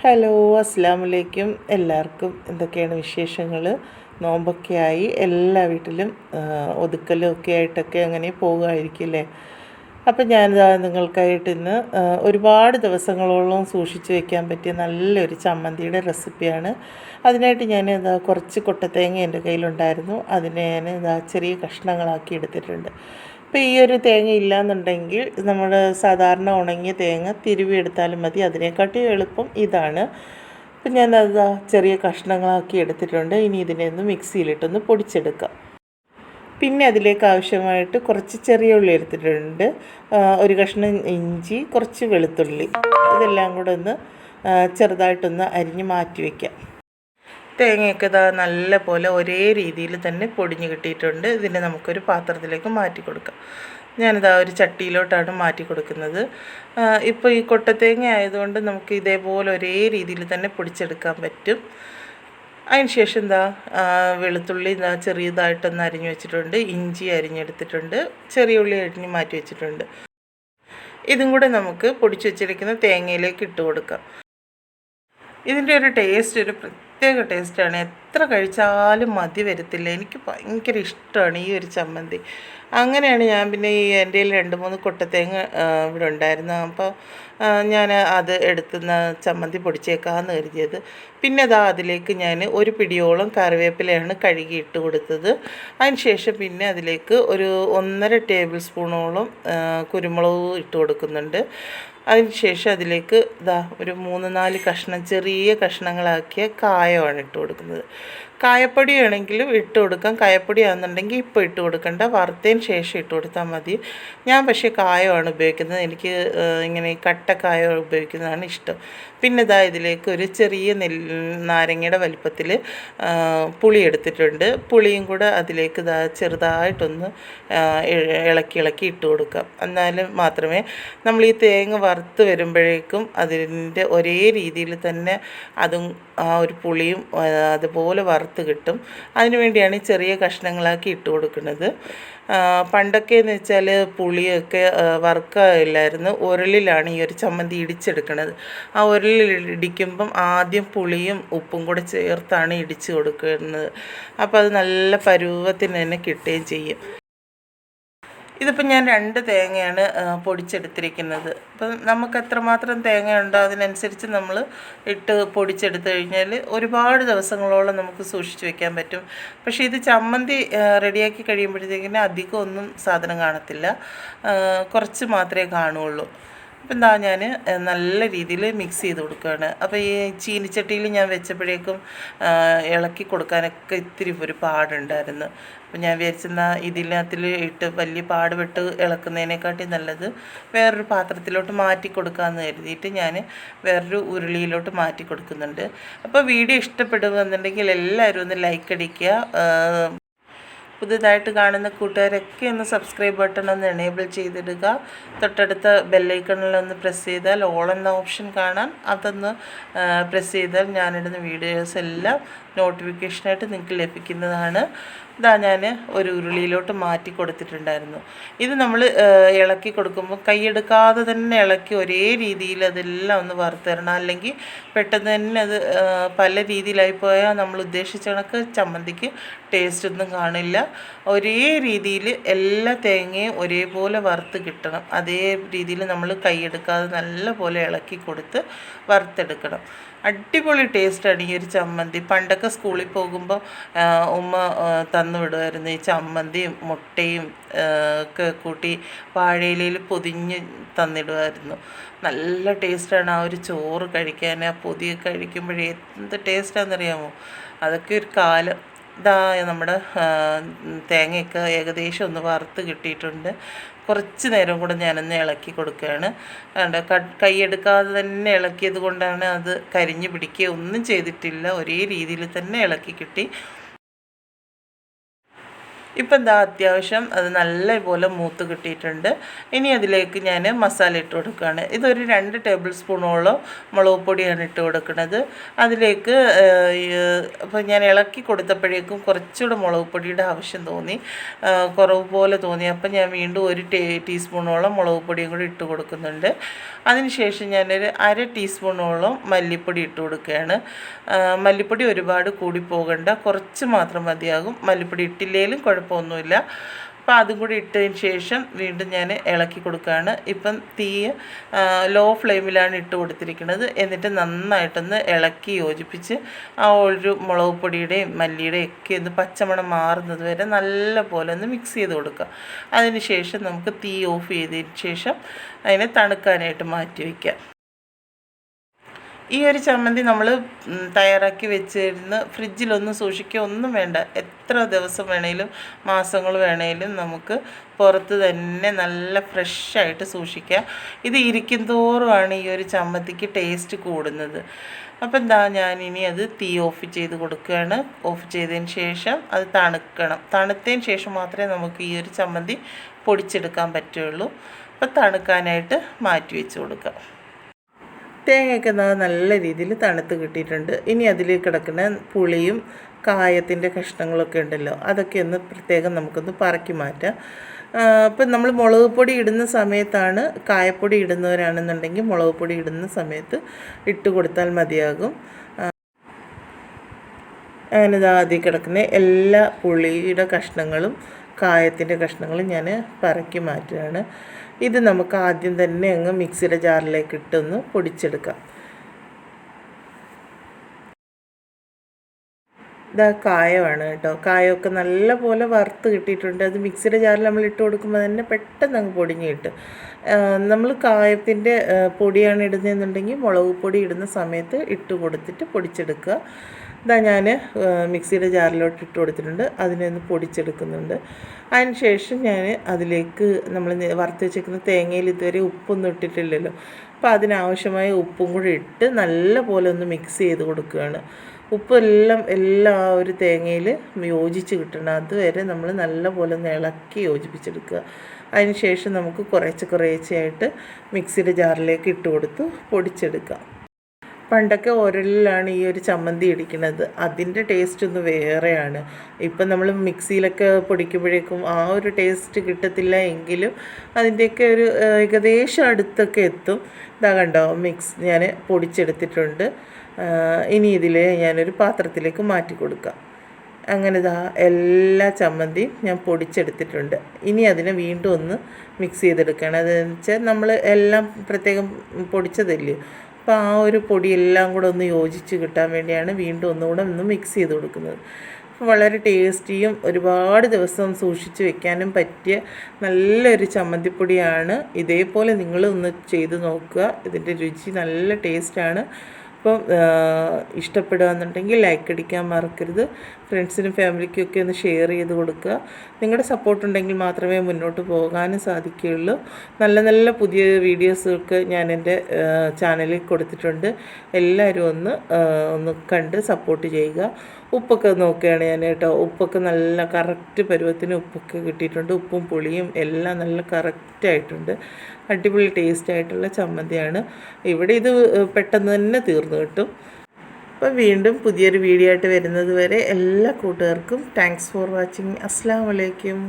Hello, അസ്സലാമലൈക്കും. എല്ലാവർക്കും എന്തൊക്കെയാണ് വിശേഷങ്ങൾ? നോമ്പൊക്കെയായി എല്ലാ വീട്ടിലും ഒതുക്കലും ഒക്കെ ആയിട്ടൊക്കെ അങ്ങനെ പോകുമായിരിക്കില്ലേ. അപ്പം ഞാനിതാ നിങ്ങൾക്കായിട്ട് ഇന്ന് ഒരുപാട് ദിവസങ്ങളോളം സൂക്ഷിച്ച് വയ്ക്കാൻ പറ്റിയ നല്ലൊരു ചമ്മന്തിയുടെ റെസിപ്പിയാണ്. അതിനായിട്ട് ഞാൻ ഇതാ കുറച്ച് കൊട്ടത്തേങ്ങ എൻ്റെ കയ്യിലുണ്ടായിരുന്നു. അതിനെ ഞാൻ ഇതാ ചെറിയ കഷ്ണങ്ങളാക്കി എടുത്തിട്ടുണ്ട്. ഇപ്പോൾ ഈ ഒരു തേങ്ങ ഇല്ലയെന്നുണ്ടെങ്കിൽ നമ്മൾ സാധാരണ ഉണങ്ങിയ തേങ്ങ തിരുവി എടുത്താലും മതി. അതിനെക്കാട്ടി എളുപ്പം ഇതാണ്. അപ്പം ഞാനത് ചെറിയ കഷ്ണങ്ങളാക്കി എടുത്തിട്ടുണ്ട്. ഇനി ഇതിനെ ഒന്ന് മിക്സിയിലിട്ടൊന്ന് പൊടിച്ചെടുക്കാം. പിന്നെ അതിലേക്ക് ആവശ്യമായിട്ട് കുറച്ച് ചെറിയ ഉള്ളി എടുത്തിട്ടുണ്ട്, ഒരു കഷ്ണം ഇഞ്ചി, കുറച്ച് വെളുത്തുള്ളി, ഇതെല്ലാം കൂടെ ഒന്ന് ചെറുതായിട്ടൊന്ന് അരിഞ്ഞ് മാറ്റി വയ്ക്കാം. തേങ്ങയൊക്കെ ഇതാ നല്ല പോലെ ഒരേ രീതിയിൽ തന്നെ പൊടിഞ്ഞ് കിട്ടിയിട്ടുണ്ട്. ഇതിനെ നമുക്കൊരു പാത്രത്തിലേക്ക് മാറ്റി കൊടുക്കാം. ഞാനിതാ ഒരു ചട്ടിയിലോട്ടാണ് മാറ്റി കൊടുക്കുന്നത്. ഇപ്പോൾ ഈ കൊട്ടത്തേങ്ങ ആയതുകൊണ്ട് നമുക്ക് ഇതേപോലെ ഒരേ രീതിയിൽ തന്നെ പൊടിച്ചെടുക്കാൻ പറ്റും. അതിന് ശേഷം എന്താ വെളുത്തുള്ളി ഇതാ ചെറിയതായിട്ടൊന്ന് അരിഞ്ഞു വെച്ചിട്ടുണ്ട്, ഇഞ്ചി അരിഞ്ഞെടുത്തിട്ടുണ്ട്, ചെറിയ ഉള്ളി അരിഞ്ഞ് മാറ്റി വെച്ചിട്ടുണ്ട്. ഇതും കൂടെ നമുക്ക് പൊടിച്ചു വെച്ചിരിക്കുന്ന തേങ്ങയിലേക്ക് ഇട്ട് കൊടുക്കാം. ഇതിൻ്റെ ഒരു ടേസ്റ്റ് ഒരു പ്രത്യേക ടേസ്റ്റാണ്. എത്ര കഴിച്ചാലും മതി വരത്തില്ല. എനിക്ക് ഭയങ്കര ഇഷ്ടമാണ് ഈ ഒരു ചമ്മന്തി. അങ്ങനെയാണ് ഞാൻ പിന്നെ ഈ എൻ്റെ കയ്യിൽ 2-3 കൊട്ടത്തേങ്ങ ഇവിടെ ഉണ്ടായിരുന്നു. അപ്പോൾ ഞാൻ അത് എടുത്തുന്ന ചമ്മന്തി പൊടിച്ചേക്കാമെന്ന് കരുതിയത്. പിന്നെ അതിലേക്ക് ഞാൻ ഒരു പിടിയോളം കറിവേപ്പിലയാണ് കഴുകി ഇട്ട് കൊടുത്തത്. അതിന് ശേഷം പിന്നെ അതിലേക്ക് ഒരു 1.5 ടേബിൾ സ്പൂണോളം കുരുമുളക് ഇട്ട് കൊടുക്കുന്നുണ്ട്. അതിന് ശേഷം അതിലേക്ക് ഒരു 3-4 കഷ്ണം ചെറിയ കഷ്ണങ്ങളാക്കിയ കായമാണ് ഇട്ട് കൊടുക്കുന്നത്. കായപ്പൊടി ആണെങ്കിലും ഇട്ട് കൊടുക്കാം. കായപ്പൊടി ആണെന്നുണ്ടെങ്കിൽ ഇപ്പോൾ ഇട്ട് കൊടുക്കണ്ട, വറുത്തതിന് ശേഷം ഇട്ട് കൊടുത്താൽ മതി. ഞാൻ പക്ഷേ കായമാണ് ഉപയോഗിക്കുന്നത്. എനിക്ക് ഇങ്ങനെ കട്ടക്കായ ഉപയോഗിക്കുന്നതാണ് ഇഷ്ടം. പിന്നെ ഇതിലേക്ക് ഒരു ചെറിയ നാരങ്ങയുടെ വലിപ്പത്തിൽ പുളി എടുത്തിട്ടുണ്ട്. പുളിയും കൂടെ അതിലേക്ക് ചെറുതായിട്ടൊന്ന് ഇളക്കി ഇട്ട് കൊടുക്കാം. എന്നാലും മാത്രമേ നമ്മൾ ഈ തേങ്ങ വറുത്ത് വരുമ്പോഴേക്കും അതിൻ്റെ ഒരേ രീതിയിൽ തന്നെ അതും ആ ഒരു പുളിയും അതുപോലെ വറുത്ത് കിട്ടും. അതിനു വേണ്ടിയാണ് ചെറിയ കഷ്ണങ്ങളാക്കി ഇട്ട് കൊടുക്കുന്നത്. പണ്ടൊക്കെ എന്ന് വെച്ചാൽ പുളിയൊക്കെ വറുക്കില്ലായിരുന്നു, ഉരലിലാണ് ഈ ഒരു ചമ്മന്തി ഇടിച്ചെടുക്കുന്നത്. ആ ഉരലിൽ ഇടിക്കുമ്പം ആദ്യം പുളിയും ഉപ്പും കൂടെ ചേർത്താണ് ഇടിച്ച് കൊടുക്കുന്നത്. അപ്പോൾ അത് നല്ല പരുവത്തിന് തന്നെ കിട്ടുകയും ചെയ്യും. ഇതിപ്പോൾ ഞാൻ 2 തേങ്ങയാണ് പൊടിച്ചെടുത്തിരിക്കുന്നത്. അപ്പം നമുക്ക് എത്രമാത്രം തേങ്ങയുണ്ടോ അതിനനുസരിച്ച് നമ്മൾ ഇട്ട് പൊടിച്ചെടുത്ത് കഴിഞ്ഞാൽ ഒരുപാട് ദിവസങ്ങളോളം നമുക്ക് സൂക്ഷിച്ച് വെക്കാൻ പറ്റും. പക്ഷേ ഇത് ചമ്മന്തി റെഡിയാക്കി കഴിയുമ്പോഴത്തേക്കിന് അധികം ഒന്നും സാധനം കാണത്തില്ല, കുറച്ച് മാത്രമേ കാണുകയുള്ളൂ. അപ്പം ഞാൻ നല്ല രീതിയിൽ മിക്സ് ചെയ്ത് കൊടുക്കുകയാണ്. അപ്പോൾ ഈ ചീനിച്ചട്ടിയിൽ ഞാൻ വെച്ചപ്പോഴേക്കും ഇളക്കി കൊടുക്കാനൊക്കെ ഇത്തിരി ഒരു പാടുണ്ടായിരുന്നു. അപ്പം ഞാൻ വിചാരിച്ചെന്നാൽ ഇതിനകത്തിൽ ഇട്ട് വലിയ പാടുപെട്ട് ഇളക്കുന്നതിനെക്കാട്ടി നല്ലത് വേറൊരു പാത്രത്തിലോട്ട് മാറ്റി കൊടുക്കാമെന്ന് കരുതിയിട്ട് ഞാൻ വേറൊരു ഉരുളിയിലോട്ട് മാറ്റി കൊടുക്കുന്നുണ്ട്. അപ്പോൾ വീഡിയോ ഇഷ്ടപ്പെടുകയെന്നുണ്ടെങ്കിൽ എല്ലാവരും ഒന്ന് ലൈക്ക് അടിക്കുക. പുതുതായിട്ട് കാണുന്ന കൂട്ടുകാരൊക്കെ ഒന്ന് സബ്സ്ക്രൈബ് ബട്ടൺ ഒന്ന് എനേബിൾ ചെയ്തിടുക. തൊട്ടടുത്ത ബെല്ലൈക്കണിലൊന്ന് പ്രസ് ചെയ്താൽ ഓൾ എന്ന ഓപ്ഷൻ കാണാൻ, അതൊന്ന് പ്രസ് ചെയ്താൽ ഞാനിടുന്ന വീഡിയോസ് എല്ലാം നോട്ടിഫിക്കേഷനായിട്ട് നിങ്ങൾക്ക് ലഭിക്കുന്നതാണ്. ഞാൻ ഒരു ഉരുളിയിലോട്ട് മാറ്റി കൊടുത്തിട്ടുണ്ടായിരുന്നു. ഇത് നമ്മൾ ഇളക്കി കൊടുക്കുമ്പോൾ കൈയെടുക്കാതെ തന്നെ ഇളക്കി ഒരേ രീതിയിൽ അതെല്ലാം ഒന്ന് വറുത്ത് തരണം. അല്ലെങ്കിൽ പെട്ടെന്ന് തന്നെ അത് പല രീതിയിലായി പോയാൽ നമ്മൾ ഉദ്ദേശിച്ച കണക്ക് ചമ്മന്തിക്ക് ടേസ്റ്റ് ഒന്നും കാണില്ല. ഒരേ രീതിയിൽ എല്ലാ തേങ്ങയും ഒരേപോലെ വറുത്ത് കിട്ടണം. അതേ രീതിയിൽ നമ്മൾ കൈയെടുക്കാതെ നല്ല പോലെ ഇളക്കി കൊടുത്ത് വറുത്തെടുക്കണം. അടിപൊളി ടേസ്റ്റാണ് ഈ ഒരു ചമ്മന്തി. പണ്ടൊക്കെ സ്കൂളിൽ പോകുമ്പോൾ ഉമ്മ തന്നു വിടുമായിരുന്നു ഈ ചമ്മന്തിയും മുട്ടയും ഒക്കെ കൂട്ടി വാഴയിലയിൽ പൊതിഞ്ഞ് തന്നിടുമായിരുന്നു. നല്ല ടേസ്റ്റാണ് ആ ഒരു ചോറ് കഴിക്കാൻ. ആ പൊതിയൊക്കെ കഴിക്കുമ്പോഴേ എന്ത് ടേസ്റ്റാണെന്നറിയാമോ. അതൊക്കെ ഒരു കാലം. നമ്മുടെ തേങ്ങയൊക്കെ ഏകദേശം ഒന്ന് വറുത്ത് കിട്ടിയിട്ടുണ്ട്. കുറച്ച് നേരം കൂടെ ഞാനൊന്ന് ഇളക്കി കൊടുക്കുകയാണ്. കൈയെടുക്കാതെ തന്നെ ഇളക്കിയത് കൊണ്ടാണ് അത് കരിഞ്ഞ് പിടിക്കുക ഒന്നും ചെയ്തിട്ടില്ല. ഒരേ രീതിയിൽ തന്നെ ഇളക്കി കിട്ടി. ഇപ്പം എന്താ അത്യാവശ്യം അത് നല്ലപോലെ മൂത്ത് കിട്ടിയിട്ടുണ്ട്. ഇനി അതിലേക്ക് ഞാൻ മസാല ഇട്ട് കൊടുക്കുകയാണ്. ഇതൊരു 2 ടേബിൾ സ്പൂണോളം മുളക് പൊടിയാണ് ഇട്ട് കൊടുക്കുന്നത്. അതിലേക്ക് അപ്പോൾ ഞാൻ ഇളക്കി കൊടുത്തപ്പോഴേക്കും കുറച്ചുകൂടെ മുളക് പൊടിയുടെ ആവശ്യം തോന്നി, കുറവ് പോലെ തോന്നി. അപ്പം ഞാൻ വീണ്ടും ഒരു ടീസ്പൂണോളം മുളക് പൊടിയും കൂടി ഇട്ട് കൊടുക്കുന്നുണ്ട്. അതിനുശേഷം ഞാനൊരു 1/2 ടീസ്പൂണോളം മല്ലിപ്പൊടി ഇട്ട് കൊടുക്കുകയാണ്. മല്ലിപ്പൊടി ഒരുപാട് കൂടി പോകണ്ട, കുറച്ച് മാത്രം മതിയാകും. മല്ലിപ്പൊടി ഇട്ടില്ലെങ്കിലും കുഴപ്പമൊന്നുമില്ല. അപ്പോൾ അതും കൂടി ഇട്ടതിന് ശേഷം വീണ്ടും ഞാൻ ഇളക്കി കൊടുക്കുകയാണ്. ഇപ്പം തീ ലോ ഫ്ലെയിമിലാണ് ഇട്ട് കൊടുത്തിരിക്കുന്നത്. എന്നിട്ട് നന്നായിട്ടൊന്ന് ഇളക്കി യോജിപ്പിച്ച് ആ ഒരു മുളക് പൊടിയുടെയും മല്ലിയുടെയും ഒക്കെ ഒന്ന് പച്ചമണം മാറുന്നത് വരെ നല്ല പോലെ ഒന്ന് മിക്സ് ചെയ്ത് കൊടുക്കുക. അതിന് ശേഷം നമുക്ക് തീ ഓഫ് ചെയ്തതിന് ശേഷം അതിനെ തണുക്കാനായിട്ട് മാറ്റി വയ്ക്കാം. ഈ ഒരു ചമ്മന്തി നമ്മൾ തയ്യാറാക്കി വെച്ചിരുന്ന് ഫ്രിഡ്ജിലൊന്നും സൂക്ഷിക്കുക ഒന്നും വേണ്ട. എത്ര ദിവസം വേണേലും മാസങ്ങൾ വേണേലും നമുക്ക് പുറത്ത് തന്നെ നല്ല ഫ്രഷായിട്ട് സൂക്ഷിക്കാം. ഇത് ഇരിക്കും തോറുമാണ് ഈ ഒരു ചമ്മന്തിക്ക് ടേസ്റ്റ് കൂടുന്നത്. അപ്പം എന്താ ഞാനിനി അത് തീ ഓഫ് ചെയ്ത് കൊടുക്കുകയാണ്. ഓഫ് ചെയ്തതിന് ശേഷം അത് തണുക്കണം. തണുത്തതിന് ശേഷം മാത്രമേ നമുക്ക് ഈ ഒരു ചമ്മന്തി പൊടിച്ചെടുക്കാൻ പറ്റുള്ളൂ. അപ്പം തണുക്കാനായിട്ട് മാറ്റി വെച്ച് കൊടുക്കാം. തേങ്ങയൊക്കെ നല്ല രീതിയിൽ തണുത്ത് കിട്ടിയിട്ടുണ്ട്. ഇനി അതിലേക്ക് കിടക്കുന്ന പുളിയും കായത്തിൻ്റെ കഷ്ണങ്ങളൊക്കെ ഉണ്ടല്ലോ, അതൊക്കെ ഒന്ന് പ്രത്യേകം നമുക്കൊന്ന് പറക്കി മാറ്റാം. ഇപ്പം നമ്മൾ മുളക് പൊടി ഇടുന്ന സമയത്താണ്, കായപ്പൊടി ഇടുന്നവരാണെന്നുണ്ടെങ്കിൽ മുളക് പൊടി ഇടുന്ന സമയത്ത് ഇട്ട് കൊടുത്താൽ മതിയാകും. അങ്ങനെ അതിൽ കിടക്കുന്ന എല്ലാ പുളിയുടെ കഷ്ണങ്ങളും കായത്തിൻ്റെ കഷ്ണങ്ങളും ഞാൻ പറക്കി മാറ്റുകയാണ്. ഇത് നമുക്ക് ആദ്യം തന്നെ അങ്ങ് മിക്സിയുടെ ജാറിലേക്ക് ഇട്ടൊന്ന് പൊടിച്ചെടുക്കാം. ഇതാ കായമാണ് കേട്ടോ. കായമൊക്കെ നല്ല പോലെ വറുത്ത് കിട്ടിയിട്ടുണ്ട്. അത് മിക്സിയുടെ ജാറിൽ നമ്മൾ ഇട്ട് കൊടുക്കുമ്പോൾ തന്നെ പെട്ടെന്ന് അങ്ങ് പൊടിഞ്ഞ് കിട്ടും. നമ്മൾ കായത്തിൻ്റെ പൊടിയാണ് ഇടുന്നതെന്നുണ്ടെങ്കിൽ മുളക് പൊടി ഇടുന്ന സമയത്ത് ഇട്ട് കൊടുത്തിട്ട് പൊടിച്ചെടുക്കുക. ഇതാ ഞാൻ മിക്സിയുടെ ജാറിലോട്ട് ഇട്ട് കൊടുത്തിട്ടുണ്ട്. അതിനെ ഒന്ന് പൊടിച്ചെടുക്കുന്നുണ്ട്. അതിന് ശേഷം ഞാൻ അതിലേക്ക് നമ്മൾ വറുത്ത് വെച്ചേക്കുന്ന തേങ്ങയിൽ ഇതുവരെ ഉപ്പൊന്നും ഇട്ടിട്ടില്ലല്ലോ, അപ്പോൾ അതിനാവശ്യമായ ഉപ്പും കൂടി ഇട്ട് നല്ല പോലെ ഒന്ന് മിക്സ് ചെയ്ത് കൊടുക്കുകയാണ്. ഉപ്പെല്ലാം എല്ലാ ഒരു തേങ്ങയിൽ യോജിച്ച് കിട്ടണം. അതുവരെ നമ്മൾ നല്ല പോലെ ഒന്ന് ഇളക്കി യോജിപ്പിച്ചെടുക്കുക. അതിന് ശേഷം നമുക്ക് കുറേശ്ശെയായിട്ട് മിക്സിയുടെ ജാറിലേക്ക് ഇട്ട് കൊടുത്ത് പൊടിച്ചെടുക്കാം. പണ്ടൊക്കെ ഉരലിലാണ് ഈ ഒരു ചമ്മന്തി ഇടിക്കുന്നത്. അതിൻ്റെ ടേസ്റ്റ് ഒന്ന് വേറെയാണ്. ഇപ്പം നമ്മൾ മിക്സിയിലൊക്കെ പൊടിക്കുമ്പോഴേക്കും ആ ഒരു ടേസ്റ്റ് കിട്ടത്തില്ല, എങ്കിലും അതിൻ്റെയൊക്കെ ഒരു ഏകദേശം അടുത്തൊക്കെ എത്തും. ഇതാ കണ്ടോ, ഞാൻ പൊടിച്ചെടുത്തിട്ടുണ്ട്. ഇനി ഇതിൽ ഞാനൊരു പാത്രത്തിലേക്ക് മാറ്റി കൊടുക്കാം. അങ്ങനെ എല്ലാ ചമ്മന്തിയും ഞാൻ പൊടിച്ചെടുത്തിട്ടുണ്ട്. ഇനി അതിനെ വീണ്ടും ഒന്ന് മിക്സ് ചെയ്തെടുക്കുകയാണ്. അതെന്ന് വെച്ചാൽ നമ്മൾ എല്ലാം പ്രത്യേകം പൊടിച്ചതല്ലേ, അപ്പോൾ ആ ഒരു പൊടിയെല്ലാം കൂടെ ഒന്ന് യോജിച്ച് കിട്ടാൻ വേണ്ടിയാണ് വീണ്ടും ഒന്നുകൂടെ ഒന്ന് മിക്സ് ചെയ്ത് കൊടുക്കുന്നത്. വളരെ ടേസ്റ്റിയും ഒരുപാട് ദിവസം സൂക്ഷിച്ച് വെക്കാനും പറ്റിയ നല്ലൊരു ചമ്മന്തിപ്പൊടിയാണ്. ഇതേപോലെ നിങ്ങൾ ഒന്ന് ചെയ്ത് നോക്കുക. ഇതിൻ്റെ രുചി നല്ല ടേസ്റ്റാണ്. അപ്പം ഇഷ്ടപ്പെടുകയെന്നുണ്ടെങ്കിൽ ലൈക്ക് അടിക്കാൻ മറക്കരുത്. ഫ്രണ്ട്സിനും ഫാമിലിക്കും ഒക്കെ ഒന്ന് ഷെയർ ചെയ്ത് കൊടുക്കുക. നിങ്ങളുടെ സപ്പോർട്ടുണ്ടെങ്കിൽ മാത്രമേ മുന്നോട്ട് പോകാനും സാധിക്കുകയുള്ളൂ. നല്ല നല്ല പുതിയ വീഡിയോസൊക്കെ ഞാൻ എൻ്റെ ചാനലിൽ കൊടുത്തിട്ടുണ്ട്. എല്ലാവരും ഒന്ന് കണ്ട് സപ്പോർട്ട് ചെയ്യുക. ഉപ്പൊക്കെ നോക്കുകയാണ് ഞാൻ കേട്ടോ. ഉപ്പൊക്കെ നല്ല കറക്റ്റ് പരുവത്തിന് ഉപ്പൊക്കെ കിട്ടിയിട്ടുണ്ട്. ഉപ്പും പുളിയും എല്ലാം നല്ല കറക്റ്റായിട്ടുണ്ട്. അടിപൊളി ടേസ്റ്റായിട്ടുള്ള ചമ്മന്തിയാണ്. ഇവിടെ ഇത് പെട്ടെന്ന് തന്നെ തീർന്നു കിട്ടും. അപ്പോൾ വീണ്ടും പുതിയൊരു വീഡിയോ ആയിട്ട് വരുന്നത് വരെ എല്ലാ കൂട്ടുകാർക്കും താങ്ക്സ് ഫോർ വാച്ചിങ്. അസ്സലാമു അലൈക്കും.